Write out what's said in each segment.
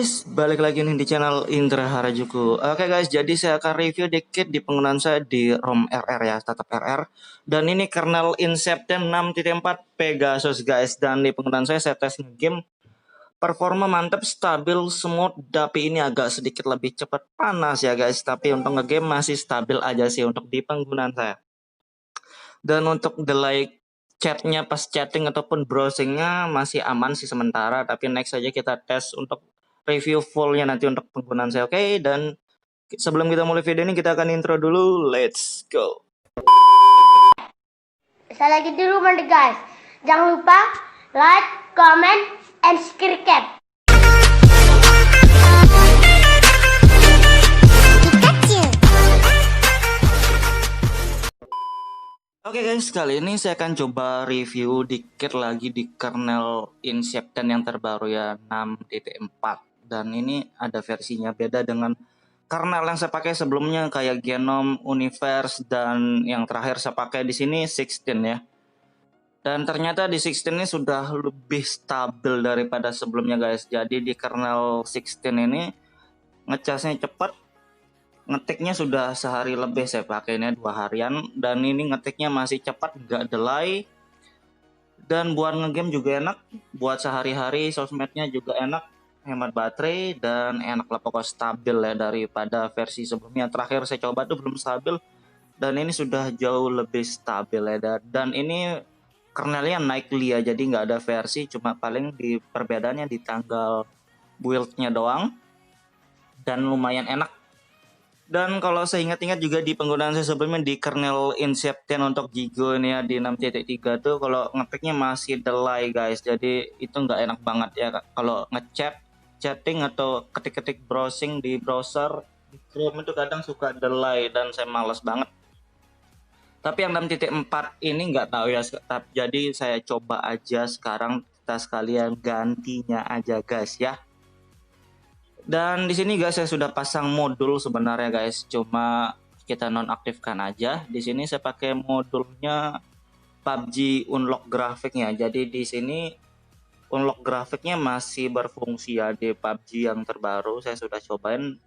guys, balik lagi nih di channel Indra Harajuku. Oke guys, jadi saya akan review dikit di penggunaan saya di ROM RR ya, tetap RR. Dan ini kernel Inception 6.4 Pegasus guys. Dan di penggunaan saya tes game. Performa mantap, stabil, smooth, tapi ini agak sedikit lebih cepat panas ya guys. Tapi untuk ngegame masih stabil aja sih untuk di penggunaan saya. Dan untuk delay chatnya pas chatting ataupun browsingnya masih aman sih sementara. Tapi next saja kita tes untuk review fullnya nanti untuk penggunaan saya. Oke, dan sebelum kita mulai video ini kita akan intro dulu. Let's go. Saya lagi di rumah deh guys. Jangan lupa like, comment, and subscribe. Oke guys, kali ini saya akan coba review dikit lagi di kernel Inception yang terbaru ya, 6.4. Dan ini ada versinya beda dengan kernel yang saya pakai sebelumnya kayak Genome, Universe, dan yang terakhir saya pakai di sini 16 ya. Dan ternyata di 16 ini sudah lebih stabil daripada sebelumnya guys. Jadi di kernel 16 ini ngecasnya cepat, ngetiknya sudah sehari lebih saya pakainya 2 harian, dan ini ngetiknya masih cepat, nggak delay. Dan buat ngegame juga enak, buat sehari-hari sosmednya juga enak, hemat baterai, dan enak lah pokoknya stabil ya daripada versi sebelumnya. Terakhir saya coba tuh belum stabil, dan ini sudah jauh lebih stabil ya. Dan ini kernelnya nightly ya, jadi nggak ada versi, cuma paling di perbedaannya di tanggal build-nya doang, dan lumayan enak. Dan kalau saya ingat-ingat juga di penggunaan saya sebelumnya di kernel Inception untuk Jigo ini ya di 6.3 tuh kalau ngetiknya masih delay guys. Jadi itu nggak enak banget ya kalau chatting atau ketik-ketik browsing di browser di Chrome itu kadang suka delay dan saya males banget. Tapi yang 6.4 ini nggak tahu ya. Jadi saya coba aja sekarang, kita sekalian gantinya aja guys ya. Dan di sini guys saya sudah pasang modul sebenarnya guys, cuma kita nonaktifkan aja. Di sini saya pakai modulnya PUBG Unlock grafiknya. Jadi di sini unlock grafiknya masih berfungsi ya di PUBG yang terbaru. Saya sudah cobain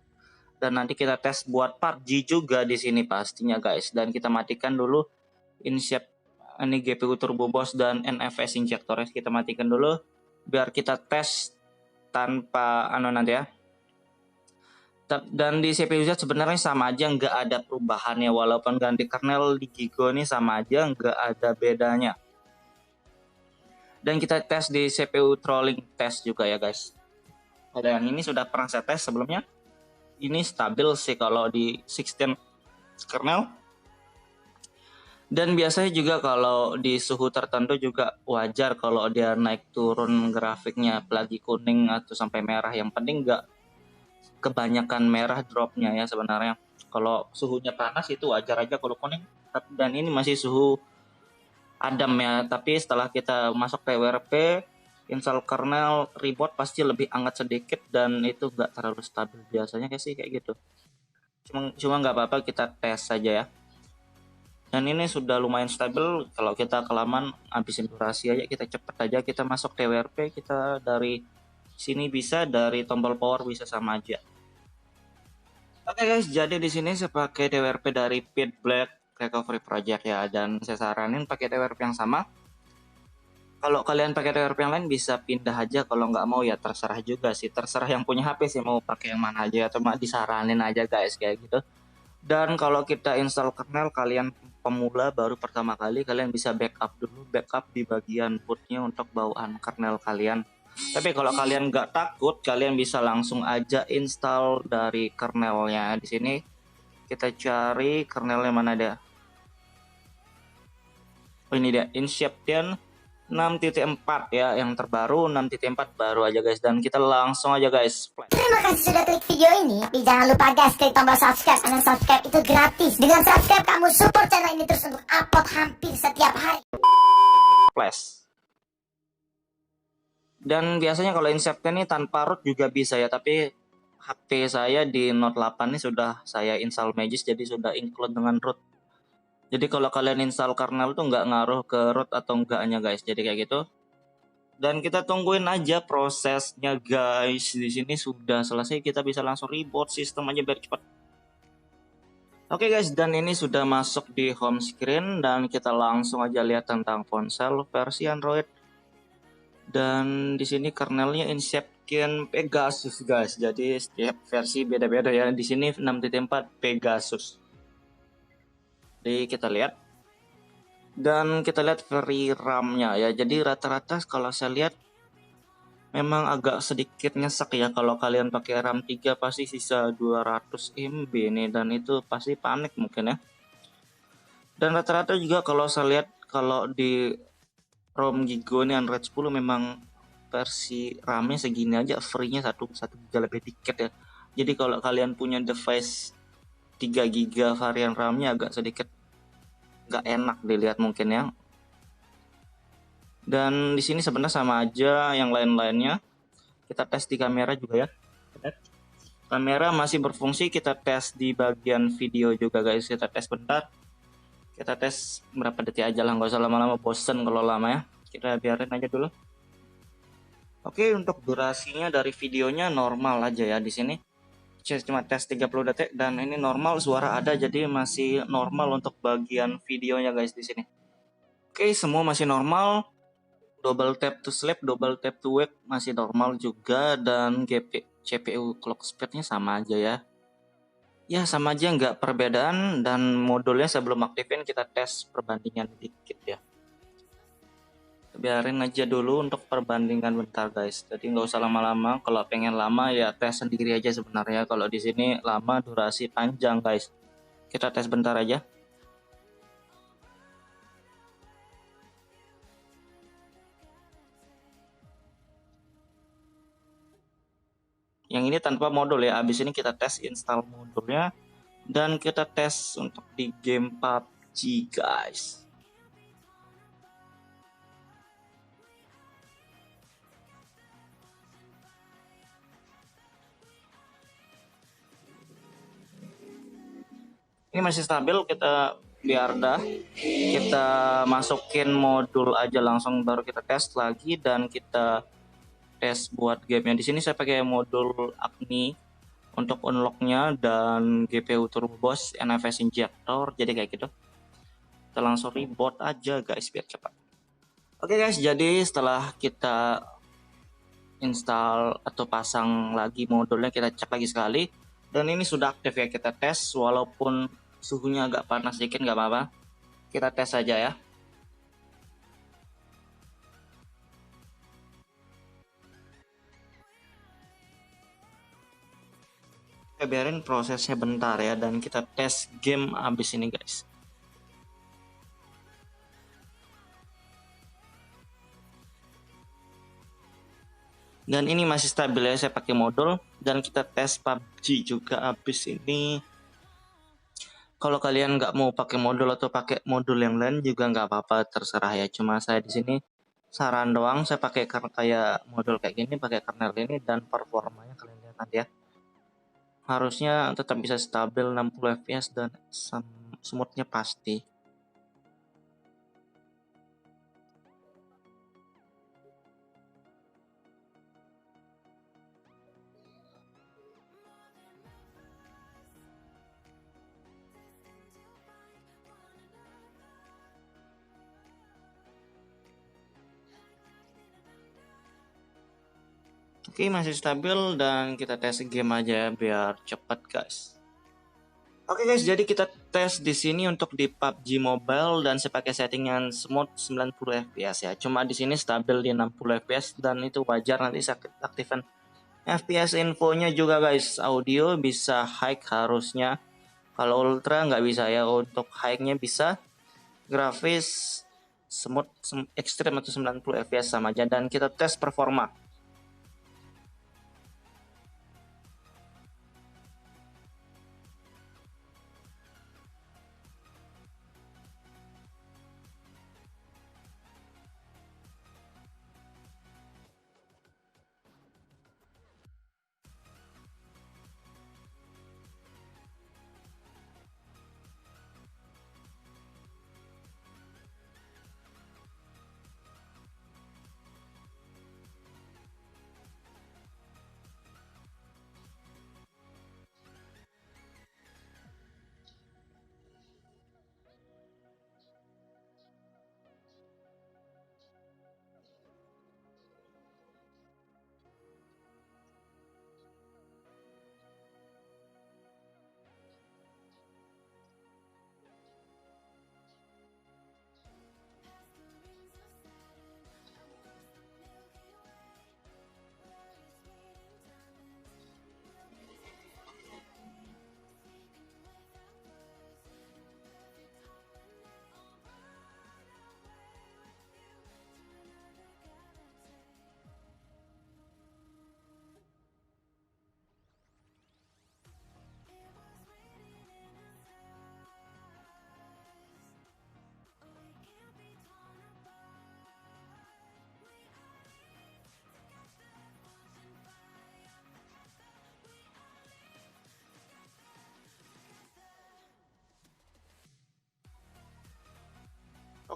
dan nanti kita tes buat PUBG juga di sini pastinya guys. Dan kita matikan dulu ini GPU Turbo Boost dan NFS injektornya kita matikan dulu biar kita tes tanpa nanti ya. Dan di CPU Z sebenarnya sama aja, nggak ada perubahannya, walaupun ganti kernel di Gigo ini sama aja, nggak ada bedanya. Dan kita tes di CPU trolling test juga ya guys. Dan ini sudah pernah saya tes sebelumnya, ini stabil sih kalau di 16 kernel. Dan biasanya juga kalau di suhu tertentu juga wajar kalau dia naik turun grafiknya, apalagi kuning atau sampai merah. Yang penting nggak kebanyakan merah dropnya ya sebenarnya. Kalau suhunya panas itu wajar aja kalau kuning, dan ini masih suhu adem ya. Tapi setelah kita masuk TWRP, install kernel, reboot pasti lebih hangat sedikit dan itu nggak terlalu stabil biasanya kayak gitu. Cuma nggak apa-apa, kita tes saja ya. Dan ini sudah lumayan stabil. Kalau kita kelamaan habisin durasi aja, kita cepet aja, kita masuk TWRP, kita dari sini bisa, dari tombol power bisa sama aja. Oke guys, jadi di sini saya pakai TWRP dari Pit Black Recovery Project ya, dan saya saranin pakai TWRP yang sama. Kalau kalian pakai TWRP yang lain bisa pindah aja, kalau nggak mau ya terserah juga sih, terserah yang punya HP sih mau pakai yang mana aja, cuma disaranin aja guys kayak gitu. Dan kalau kita install kernel, kalian pemula baru pertama kali, kalian bisa backup dulu, backup di bagian bootnya untuk bawaan kernel kalian. Tapi kalau kalian nggak takut, kalian bisa langsung aja install dari kernelnya. Di sini kita cari kernelnya mana dia. Oh ini dia, Inception 6.4 ya, yang terbaru 6.4 baru aja guys. Dan kita langsung aja guys. Terima kasih sudah klik video ini. Tapi jangan lupa guys, klik tombol subscribe. Karena subscribe itu gratis. Dengan subscribe kamu support channel ini terus untuk upload hampir setiap hari. Flash. Dan biasanya kalau Inception ini tanpa root juga bisa ya, tapi HP saya di Note 8 ini sudah saya install Magis, jadi sudah include dengan root. Jadi kalau kalian install kernel tuh nggak ngaruh ke root atau enggaknya guys, jadi kayak gitu. Dan kita tungguin aja prosesnya guys. Di sini sudah selesai, kita bisa langsung reboot sistem aja biar cepat. Oke guys, dan ini sudah masuk di home screen dan kita langsung aja lihat tentang ponsel versi Android. Dan di sini kernelnya Inception Pegasus guys. Jadi setiap versi beda-beda ya. Di sini 6.4 Pegasus. Jadi kita lihat. Dan kita lihat free RAM-nya ya. Jadi rata-rata kalau saya lihat memang agak sedikit nyesek ya. Kalau kalian pakai RAM 3 pasti sisa 200 MB nih, dan itu pasti panik mungkin ya. Dan rata-rata juga kalau saya lihat kalau di ROM Giga ini Android 10 memang versi RAM-nya segini aja, free-nya 1 GB lebih dikit ya. Jadi kalau kalian punya device 3 GB varian RAM-nya agak sedikit nggak enak dilihat mungkin ya. Dan di sini sebenarnya sama aja yang lain-lainnya. Kita tes di kamera juga ya. Kamera masih berfungsi, kita tes di bagian video juga guys. Kita tes bentar. Kita tes berapa detik aja lah, nggak usah lama-lama, bosen kalau lama ya. Kita biarin aja dulu. Oke, untuk durasinya dari videonya normal aja ya di sini. Cuma tes 30 detik dan ini normal, suara ada, jadi masih normal untuk bagian videonya guys di sini. Oke, semua masih normal. Double tap to sleep, double tap to wake masih normal juga, dan CPU clock speednya sama aja ya. Ya sama aja, nggak perbedaan, dan modulnya sebelum aktifin kita tes perbandingan dikit ya. Biarin aja dulu untuk perbandingan bentar guys. Jadi nggak usah lama-lama. Kalau pengen lama ya tes sendiri aja sebenarnya. Kalau di sini lama durasi panjang guys. Kita tes bentar aja. Yang ini tanpa modul ya. Abis ini kita tes install modulnya. Dan kita tes untuk di game PUBG guys. Ini masih stabil, kita biar dah. Kita masukin modul aja langsung, baru kita tes lagi dan kita tes buat gamenya. Di sini saya pakai modul Agni untuk unlocknya dan GPU Turbo Boost, NFS Injector, jadi kayak gitu. Kita langsung reboot aja guys biar cepat. Oke guys, jadi setelah kita install atau pasang lagi modulnya, kita cek lagi sekali. Dan ini sudah aktif ya, kita tes walaupun suhunya agak panas sedikit nggak apa-apa. Kita tes saja ya. Kita biarin prosesnya bentar ya, dan kita tes game abis ini guys. Dan ini masih stabil ya, saya pakai modul. Dan kita tes PUBG juga abis ini. Kalau kalian nggak mau pakai modul atau pakai modul yang lain juga nggak apa-apa, terserah ya. Cuma saya di sini saran doang, saya pakai kayak modul kayak gini, pakai kernel ini, dan performanya kalian lihat nanti ya. Harusnya tetap bisa stabil 60 fps dan smoothnya pasti. Oke, masih stabil, dan kita tes game aja biar cepet guys. Oke guys, jadi kita tes di sini untuk di PUBG Mobile dan saya pakai settingan smooth 90 fps ya. Cuma di sini stabil di 60 fps dan itu wajar, nanti saya aktifkan FPS infonya juga guys. Audio bisa high harusnya. Kalau ultra nggak bisa ya. Untuk high-nya bisa. Grafis smooth ekstrim atau 90 fps sama aja, dan kita tes performa.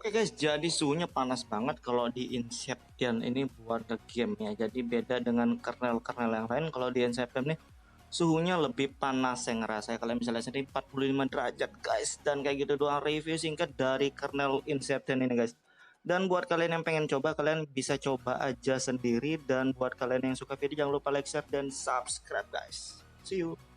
Oke guys, jadi suhunya panas banget kalau di Inception ini buat game ya. Jadi beda dengan kernel-kernel yang lain. Kalau di Inception nih suhunya lebih panas, saya ngerasa. Kalian bisa lihat sendiri 45 derajat guys. Dan kayak gitu doang review singkat dari kernel Inception ini guys. Dan buat kalian yang pengen coba, kalian bisa coba aja sendiri. Dan buat kalian yang suka video, jangan lupa like, share, dan subscribe guys. See you.